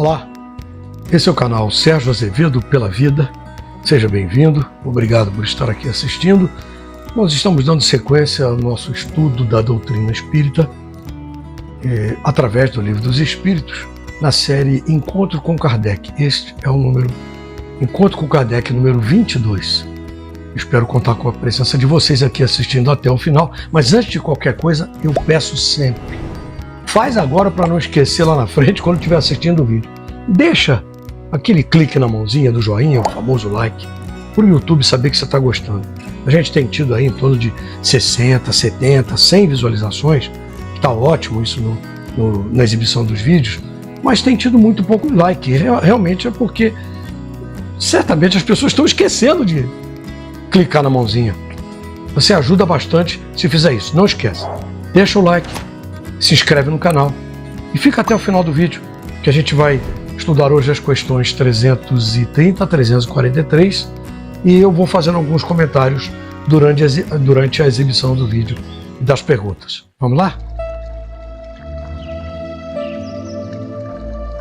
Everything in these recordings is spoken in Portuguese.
Olá, esse é o canal Sérgio Azevedo pela Vida. Seja bem-vindo, obrigado por estar aqui assistindo. Nós estamos dando sequência ao nosso estudo da doutrina espírita através do Livro dos Espíritos, na série Encontro com Kardec. Este é o Encontro com Kardec número 22. Espero contar com a presença de vocês aqui assistindo até o final, mas antes de qualquer coisa, eu peço sempre, faz agora para não esquecer lá na frente quando estiver assistindo o vídeo. Deixa aquele clique na mãozinha do joinha, o famoso like, para o YouTube saber que você está gostando. A gente tem tido aí em torno de 60, 70, 100 visualizações, está ótimo isso na exibição dos vídeos, mas tem tido muito pouco like. Realmente é porque certamente as pessoas estão esquecendo de clicar na mãozinha. Você ajuda bastante se fizer isso. Não esquece, deixa o like, se inscreve no canal e fica até o final do vídeo, que a gente vai estudar hoje as questões 330 a 343 e eu vou fazendo alguns comentários durante a exibição do vídeo e das perguntas. Vamos lá?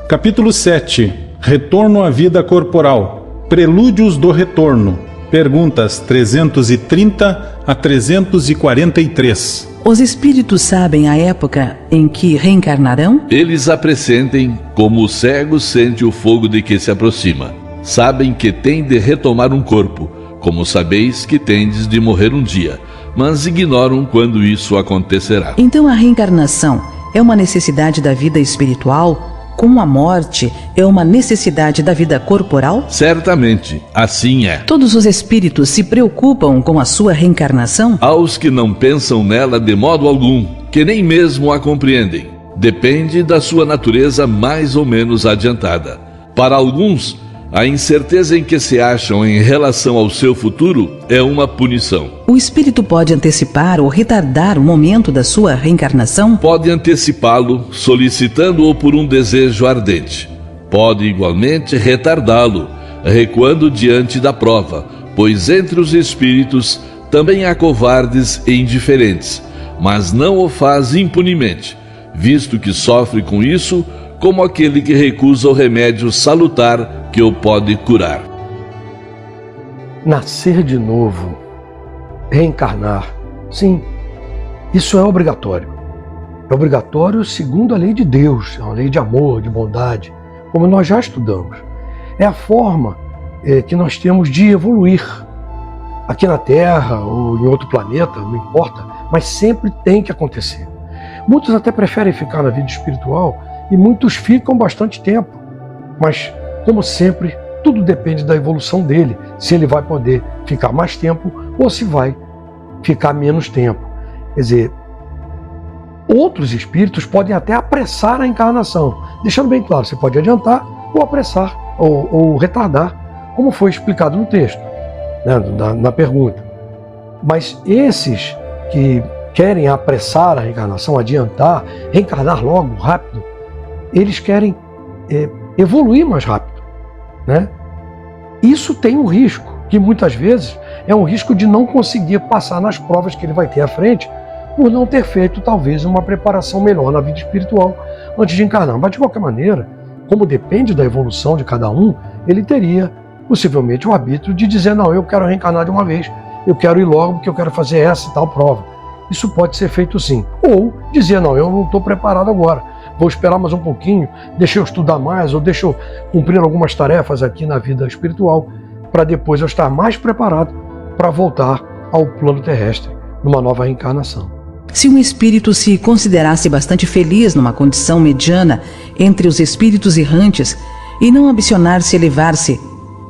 Capítulo 7. Retorno à vida corporal. Prelúdios do retorno. Perguntas 330 a 343. Os espíritos sabem a época em que reencarnarão? Eles a pressentem, como o cego sente o fogo de que se aproxima. Sabem que têm de retomar um corpo, como sabeis que tendes de morrer um dia, mas ignoram quando isso acontecerá. Então a reencarnação é uma necessidade da vida espiritual, como a morte é uma necessidade da vida corporal? Certamente, assim é. Todos os espíritos se preocupam com a sua reencarnação? Aos que não pensam nela de modo algum, que nem mesmo a compreendem. Depende da sua natureza mais ou menos adiantada. Para alguns, a incerteza em que se acham em relação ao seu futuro é uma punição. O espírito pode antecipar ou retardar o momento da sua reencarnação? Pode antecipá-lo, solicitando-o por um desejo ardente. Pode igualmente retardá-lo, recuando diante da prova, pois entre os espíritos também há covardes e indiferentes, mas não o faz impunemente, visto que sofre com isso como aquele que recusa o remédio salutar que o pode curar. Nascer de novo, reencarnar, sim, isso é obrigatório. É obrigatório segundo a lei de Deus, é uma lei de amor, de bondade, como nós já estudamos. É a forma que nós temos de evoluir aqui na Terra ou em outro planeta, não importa, mas sempre tem que acontecer. Muitos até preferem ficar na vida espiritual e muitos ficam bastante tempo, mas como sempre, tudo depende da evolução dele, se ele vai poder ficar mais tempo ou se vai ficar menos tempo. Quer dizer, outros espíritos podem até apressar a encarnação, deixando bem claro, você pode adiantar ou apressar ou retardar, como foi explicado no texto, né, na pergunta. Mas esses que querem apressar a reencarnação, adiantar, reencarnar logo, rápido, eles querem evoluir mais rápido, né? Isso tem um risco, que muitas vezes é um risco de não conseguir passar nas provas que ele vai ter à frente, por não ter feito talvez uma preparação melhor na vida espiritual antes de encarnar. Mas de qualquer maneira, como depende da evolução de cada um, ele teria possivelmente o arbítrio de dizer: não, eu quero reencarnar de uma vez, eu quero ir logo porque eu quero fazer essa e tal prova. Isso pode ser feito sim. Ou dizer: não, eu não estou preparado agora, vou esperar mais um pouquinho, deixa eu estudar mais, ou deixa eu cumprir algumas tarefas aqui na vida espiritual, para depois eu estar mais preparado para voltar ao plano terrestre, numa nova reencarnação. Se um espírito se considerasse bastante feliz numa condição mediana entre os espíritos errantes e não ambicionar-se elevar-se,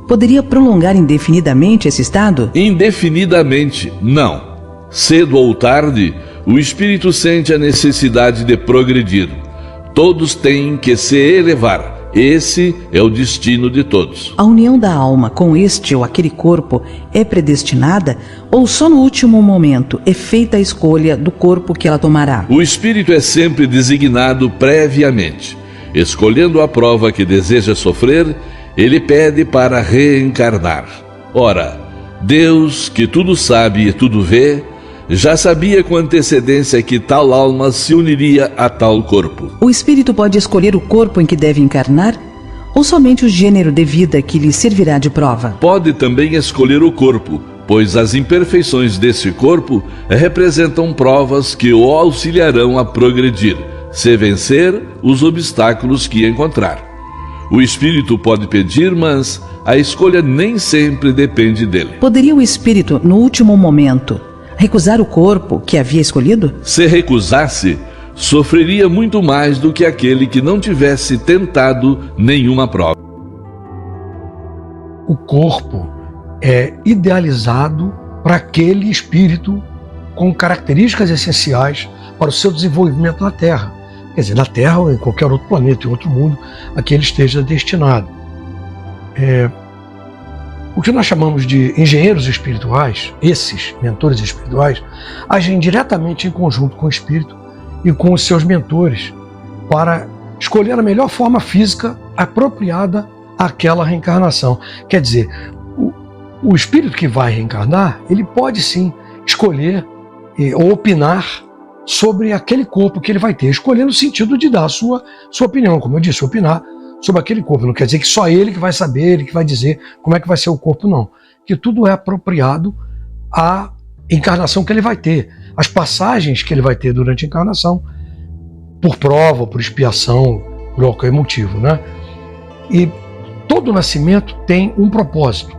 poderia prolongar indefinidamente esse estado? Indefinidamente, não. Cedo ou tarde, o espírito sente a necessidade de progredir. Todos têm que se elevar. Esse é o destino de todos. A união da alma com este ou aquele corpo é predestinada ou só no último momento é feita a escolha do corpo que ela tomará? O espírito é sempre designado previamente. Escolhendo a prova que deseja sofrer, ele pede para reencarnar. Ora, Deus, que tudo sabe e tudo vê, já sabia com antecedência que tal alma se uniria a tal corpo. O espírito pode escolher o corpo em que deve encarnar? ou somente o gênero de vida que lhe servirá de prova? Pode também escolher o corpo, pois as imperfeições desse corpo representam provas que o auxiliarão a progredir, se vencer os obstáculos que encontrar. O espírito pode pedir, mas a escolha nem sempre depende dele. Poderia o espírito, no último momento, recusar o corpo que havia escolhido? Se recusasse, sofreria muito mais do que aquele que não tivesse tentado nenhuma prova. O corpo é idealizado para aquele espírito com características essenciais para o seu desenvolvimento na Terra. Quer dizer, na Terra ou em qualquer outro planeta, em outro mundo, a que ele esteja destinado. O que nós chamamos de engenheiros espirituais, esses mentores espirituais, agem diretamente em conjunto com o espírito e com os seus mentores para escolher a melhor forma física apropriada àquela reencarnação. Quer dizer, o espírito que vai reencarnar, ele pode sim escolher ou opinar sobre aquele corpo que ele vai ter, escolher no sentido de dar a sua opinião, como eu disse, opinar sobre aquele corpo. Não quer dizer que só ele que vai saber, ele que vai dizer como é que vai ser o corpo, não. Que tudo é apropriado à encarnação que ele vai ter, as passagens que ele vai ter durante a encarnação, por prova, por expiação, por qualquer motivo, né? E todo nascimento tem um propósito.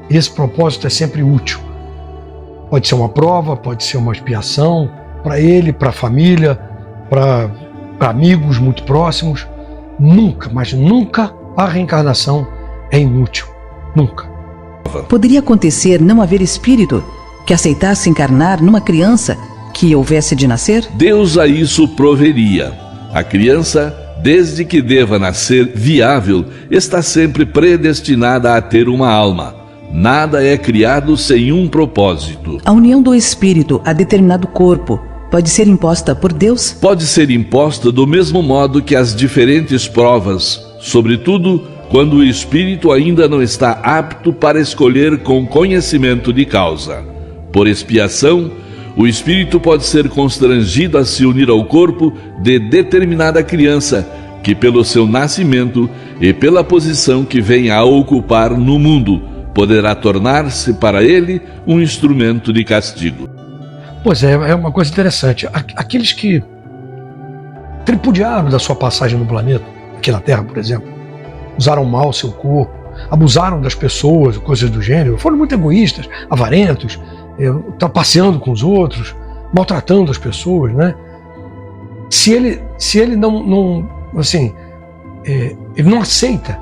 Esse propósito é sempre útil. Pode ser uma prova, pode ser uma expiação para ele, para a família, para amigos muito próximos. Nunca, mas nunca a reencarnação é inútil. Nunca. Poderia acontecer não haver espírito que aceitasse encarnar numa criança que houvesse de nascer? Deus a isso proveria. A criança, desde que deva nascer viável, está sempre predestinada a ter uma alma. Nada é criado sem um propósito. A união do espírito a determinado corpo pode ser imposta por Deus? Pode ser imposta do mesmo modo que as diferentes provas, sobretudo quando o espírito ainda não está apto para escolher com conhecimento de causa. Por expiação, o espírito pode ser constrangido a se unir ao corpo de determinada criança, que pelo seu nascimento e pela posição que vem a ocupar no mundo, poderá tornar-se para ele um instrumento de castigo. Pois é uma coisa interessante. Aqueles que tripudiaram da sua passagem no planeta, aqui na Terra, por exemplo, usaram mal seu corpo, abusaram das pessoas, coisas do gênero, foram muito egoístas, avarentos, trapaceando com os outros, maltratando as pessoas, né? Se ele não ele não aceita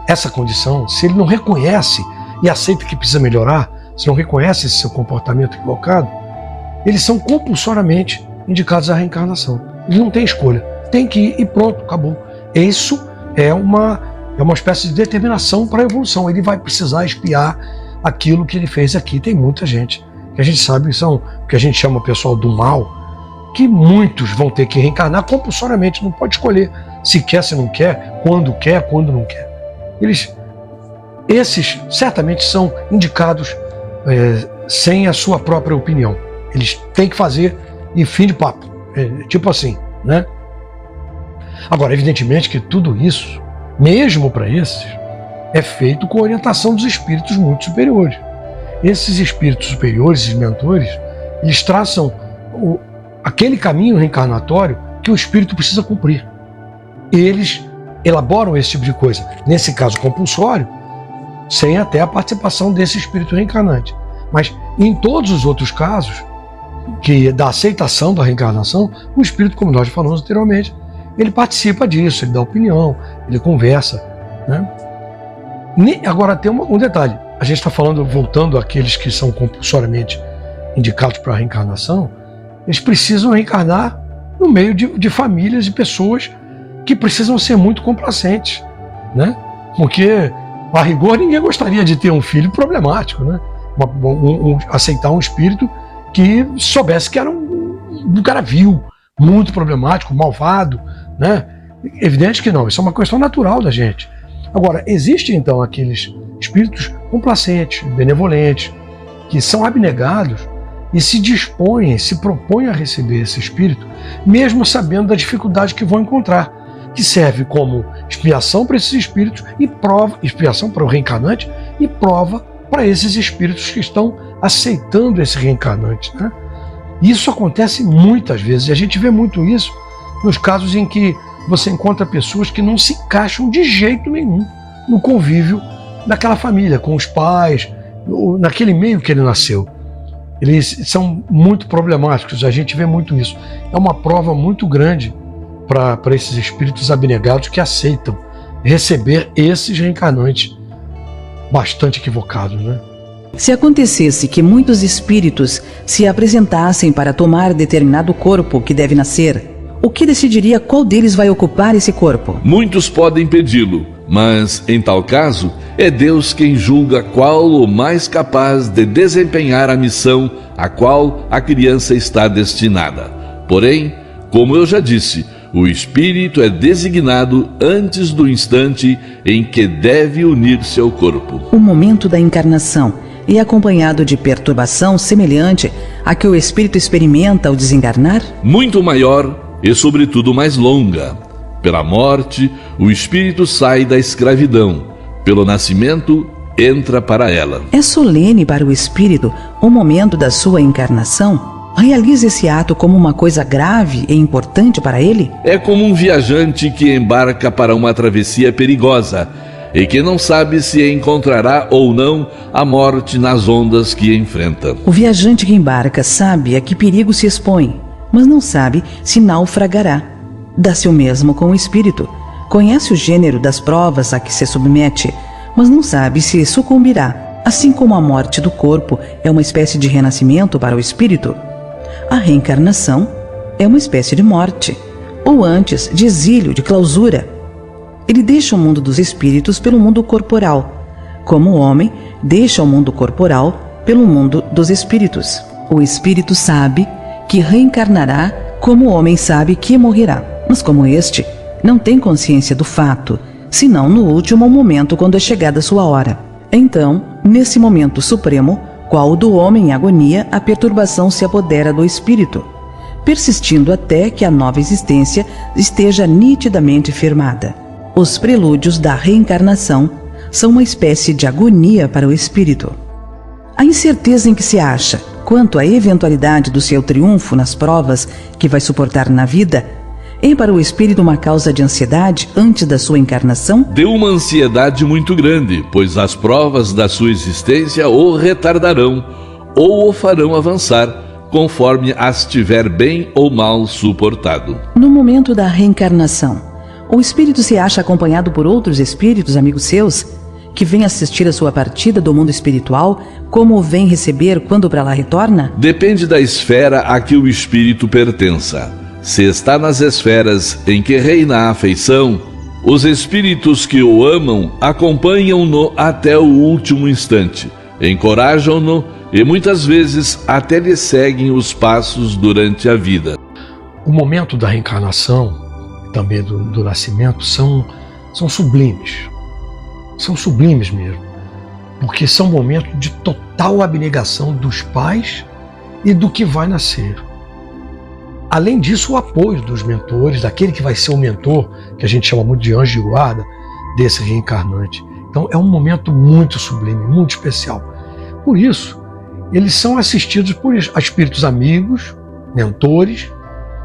essa condição, se ele não reconhece e aceita que precisa melhorar, se não reconhece esse seu comportamento equivocado, eles são compulsoriamente indicados à reencarnação. Eles não têm escolha, tem que ir e pronto, acabou. Isso é uma espécie de determinação para a evolução. Ele vai precisar expiar aquilo que ele fez aqui. Tem muita gente que a gente sabe são o que a gente chama o pessoal do mal, que muitos vão ter que reencarnar compulsoriamente, não pode escolher se quer, se não quer, quando não quer. Esses certamente são indicados sem a sua própria opinião. Eles têm que fazer e fim de papo. Tipo assim, né? Agora, evidentemente que tudo isso, mesmo para esses, é feito com a orientação dos espíritos muito superiores. Esses espíritos superiores, esses mentores, eles traçam aquele caminho reencarnatório que o espírito precisa cumprir. Eles elaboram esse tipo de coisa, nesse caso compulsório, sem até a participação desse espírito reencarnante. Mas em todos os outros casos, que da aceitação da reencarnação, o espírito, como nós falamos anteriormente, ele participa disso, ele dá opinião, ele conversa, né? Agora tem um detalhe, a gente está falando, voltando àqueles que são compulsoriamente indicados para a reencarnação, eles precisam reencarnar no meio de famílias e pessoas que precisam ser muito complacentes, né? Porque, a rigor, ninguém gostaria de ter um filho problemático, né? Aceitar um espírito que soubesse que era um cara vil, muito problemático, malvado, né? Evidente que não, isso é uma questão natural da gente. Agora, existem então aqueles espíritos complacentes, benevolentes, que são abnegados e se propõem a receber esse espírito, mesmo sabendo da dificuldade que vão encontrar, que serve como expiação para esses espíritos e prova, expiação para o reencarnante e prova para esses espíritos que estão aceitando esse reencarnante, né? Isso acontece muitas vezes, e a gente vê muito isso nos casos em que você encontra pessoas que não se encaixam de jeito nenhum no convívio daquela família, com os pais, naquele meio que ele nasceu. Eles são muito problemáticos, a gente vê muito isso. É uma prova muito grande para esses espíritos abnegados que aceitam receber esses reencarnantes bastante equivocados, né? Se acontecesse que muitos espíritos se apresentassem para tomar determinado corpo que deve nascer, o que decidiria qual deles vai ocupar esse corpo? Muitos podem pedi-lo, mas, em tal caso, é Deus quem julga qual o mais capaz de desempenhar a missão a qual a criança está destinada. Porém, como eu já disse, o espírito é designado antes do instante em que deve unir-se ao corpo. O momento da encarnação é acompanhado de perturbação semelhante à que o espírito experimenta ao desencarnar? Muito maior e, sobretudo, mais longa. Pela morte, o espírito sai da escravidão. Pelo nascimento, entra para ela. É solene para o espírito o momento da sua encarnação? Realiza esse ato como uma coisa grave e importante para ele? É como um viajante que embarca para uma travessia perigosa e que não sabe se encontrará ou não a morte nas ondas que enfrenta. O viajante que embarca sabe a que perigo se expõe, mas não sabe se naufragará. Dá-se o mesmo com o espírito. Conhece o gênero das provas a que se submete, mas não sabe se sucumbirá. Assim como a morte do corpo é uma espécie de renascimento para o espírito, a reencarnação é uma espécie de morte, ou antes, de exílio, de clausura. Ele deixa o mundo dos espíritos pelo mundo corporal, como o homem deixa o mundo corporal pelo mundo dos espíritos. O espírito sabe que reencarnará como o homem sabe que morrerá, mas como este não tem consciência do fato, senão no último momento quando é chegada a sua hora. Então, nesse momento supremo, qual o do homem em agonia, a perturbação se apodera do espírito, persistindo até que a nova existência esteja nitidamente firmada. Os prelúdios da reencarnação são uma espécie de agonia para o espírito. A incerteza em que se acha quanto à eventualidade do seu triunfo nas provas que vai suportar na vida é para o espírito uma causa de ansiedade antes da sua encarnação? De uma ansiedade muito grande, pois as provas da sua existência o retardarão ou o farão avançar, conforme as tiver bem ou mal suportado. No momento da reencarnação, o espírito se acha acompanhado por outros espíritos, amigos seus, que vêm assistir a sua partida do mundo espiritual, como o vem receber quando para lá retorna? Depende da esfera a que o espírito pertença. Se está nas esferas em que reina a afeição, os espíritos que o amam acompanham-no até o último instante, encorajam-no e muitas vezes até lhe seguem os passos durante a vida. O momento da reencarnação, também do nascimento, são sublimes. São sublimes mesmo, porque são momentos de total abnegação dos pais e do que vai nascer. Além disso, o apoio dos mentores, daquele que vai ser o mentor, que a gente chama muito de anjo de guarda, desse reencarnante. Então é um momento muito sublime, muito especial. Por isso, eles são assistidos por espíritos amigos, mentores,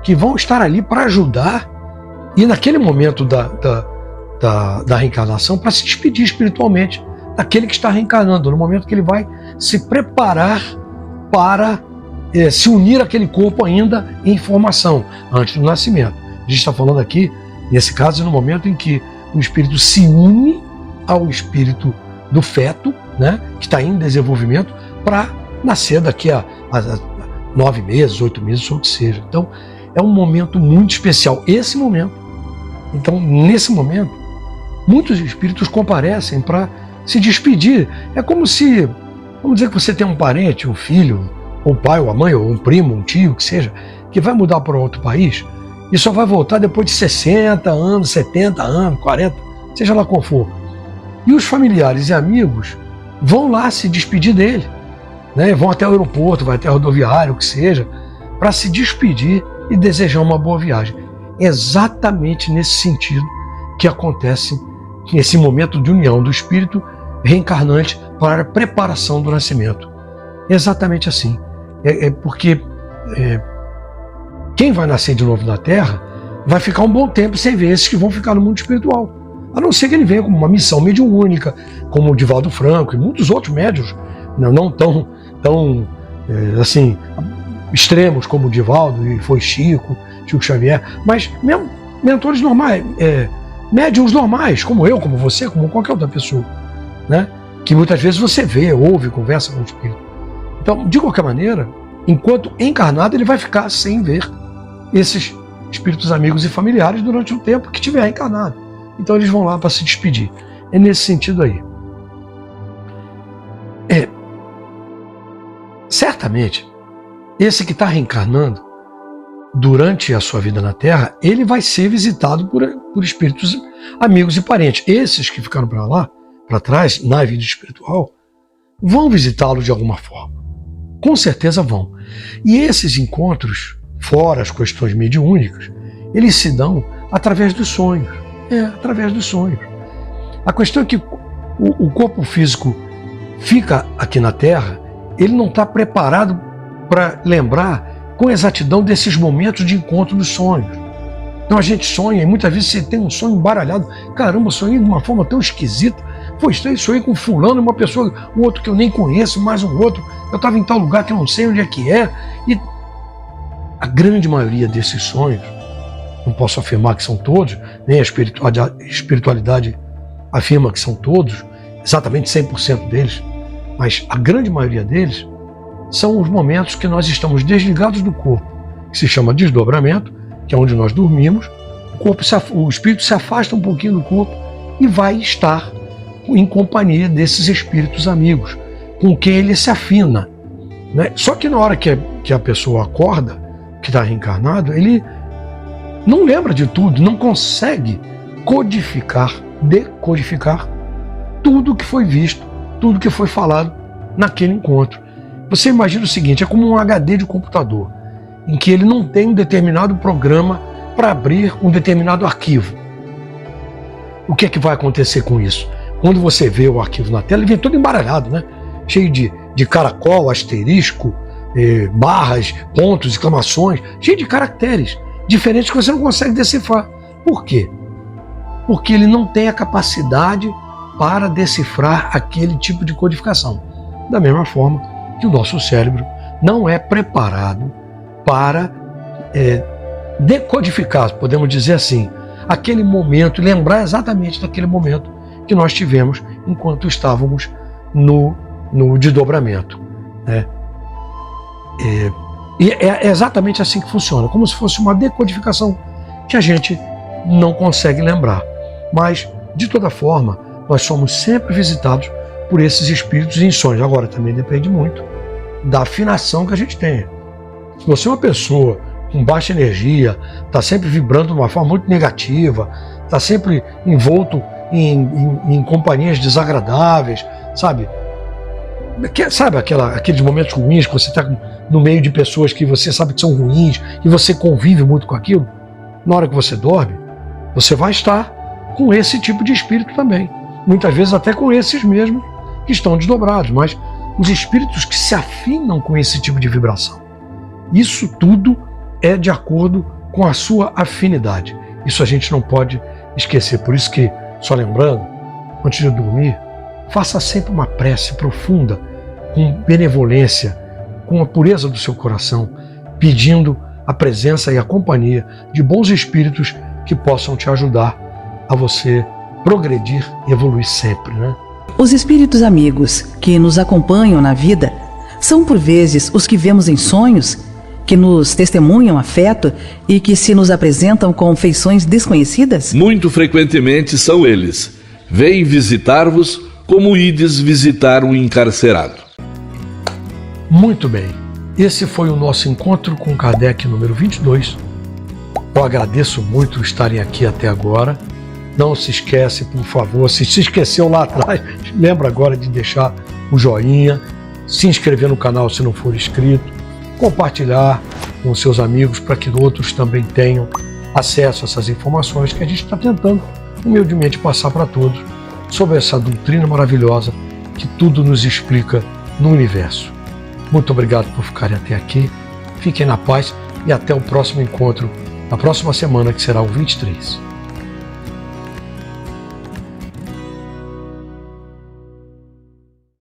que vão estar ali para ajudar e naquele momento da reencarnação para se despedir espiritualmente daquele que está reencarnando, no momento que ele vai se preparar para se unir àquele corpo ainda em formação, antes do nascimento. A gente está falando aqui, nesse caso, no momento em que o espírito se une ao espírito do feto, né, que está em desenvolvimento, para nascer daqui a 9 meses, 8 meses, ou o que seja. Então, é um momento muito especial, esse momento. Então, nesse momento, muitos espíritos comparecem para se despedir. É como se, vamos dizer que você tem um parente, um filho, ou pai, ou a mãe, ou um primo, um tio, que seja, que vai mudar para outro país e só vai voltar depois de 60 anos, 70 anos, 40, seja lá qual for. E os familiares e amigos vão lá se despedir dele, né? Vão até o aeroporto, vai até a rodoviária, o que seja, para se despedir e desejar uma boa viagem. exatamente nesse sentido que acontece nesse momento de união do espírito reencarnante para a preparação do nascimento. Exatamente assim. Porque quem vai nascer de novo na Terra vai ficar um bom tempo sem ver esses que vão ficar no mundo espiritual. A não ser que ele venha com uma missão mediúnica, como o Divaldo Franco e muitos outros médiuns, não tão assim, extremos como o Divaldo e foi Chico Xavier, mas mesmo mentores normais, médiuns normais, como eu, como você, como qualquer outra pessoa, né? Que muitas vezes você vê, ouve, conversa com o espírito. Então, de qualquer maneira, enquanto encarnado, ele vai ficar sem ver esses espíritos amigos e familiares durante o tempo que estiver encarnado. Então eles vão lá para se despedir. É nesse sentido aí. Certamente, esse que está reencarnando durante a sua vida na Terra, ele vai ser visitado por espíritos amigos e parentes. Esses que ficaram para lá, para trás, na vida espiritual, vão visitá-lo de alguma forma. Com certeza vão. E esses encontros, fora as questões mediúnicas, eles se dão através dos sonhos. Através dos sonhos. A questão é que o corpo físico fica aqui na Terra, ele não está preparado para lembrar com exatidão desses momentos de encontro dos sonhos. Então a gente sonha e muitas vezes você tem um sonho embaralhado. Caramba, eu sonhei de uma forma tão esquisita. Foi estranho, sonhei com fulano, uma pessoa, um outro que eu nem conheço, mais um outro. Eu estava em tal lugar que eu não sei onde é que é. E a grande maioria desses sonhos, não posso afirmar que são todos, nem a espiritualidade afirma que são todos, exatamente 100% deles, mas a grande maioria deles são os momentos que nós estamos desligados do corpo, que se chama desdobramento, que é onde nós dormimos, o espírito se afasta um pouquinho do corpo e vai estar em companhia desses espíritos amigos, com quem ele se afina, né? Só que na hora que a pessoa acorda, que está reencarnado, ele não lembra de tudo, não consegue decodificar tudo que foi visto, tudo que foi falado naquele encontro. Você imagina o seguinte, é como um HD de computador, em que ele não tem um determinado programa para abrir um determinado arquivo. O que é que vai acontecer com isso? Quando você vê o arquivo na tela, ele vem todo embaralhado, né? Cheio de caracol, asterisco, barras, pontos, exclamações, cheio de caracteres diferentes que você não consegue decifrar. Por quê? Porque ele não tem a capacidade para decifrar aquele tipo de codificação. Da mesma forma que o nosso cérebro não é preparado para decodificar, podemos dizer assim, aquele momento, lembrar exatamente daquele momento que nós tivemos enquanto estávamos no desdobramento, né? E é exatamente assim que funciona, como se fosse uma decodificação que a gente não consegue lembrar. Mas, de toda forma, nós somos sempre visitados por esses espíritos em sonhos. Agora, também depende muito da afinação que a gente tem. Se você é uma pessoa com baixa energia, está sempre vibrando de uma forma muito negativa, está sempre envolto em companhias desagradáveis, sabe? Sabe aqueles momentos ruins que você está no meio de pessoas que você sabe que são ruins e você convive muito com aquilo? Na hora que você dorme, você vai estar com esse tipo de espírito também. Muitas vezes até com esses mesmos que estão desdobrados, mas os espíritos que se afinam com esse tipo de vibração. Isso tudo é de acordo com a sua afinidade. Isso a gente não pode esquecer. Por isso que, só lembrando, antes de dormir, faça sempre uma prece profunda, com benevolência, com a pureza do seu coração, pedindo a presença e a companhia de bons espíritos que possam te ajudar a você progredir e evoluir sempre, né? Os espíritos amigos que nos acompanham na vida são por vezes os que vemos em sonhos, que nos testemunham afeto e que se nos apresentam com feições desconhecidas? Muito frequentemente são eles. Vêm visitar-vos como ides visitar um encarcerado. Muito bem. Esse foi o nosso encontro com Kardec número 22. Eu agradeço muito estarem aqui até agora. Não se esquece, por favor, se esqueceu lá atrás, lembra agora de deixar o joinha, se inscrever no canal se não for inscrito, compartilhar com seus amigos para que outros também tenham acesso a essas informações que a gente está tentando humildemente passar para todos sobre essa doutrina maravilhosa que tudo nos explica no universo. Muito obrigado por ficarem até aqui, fiquem na paz e até o próximo encontro, na próxima semana, que será o 23.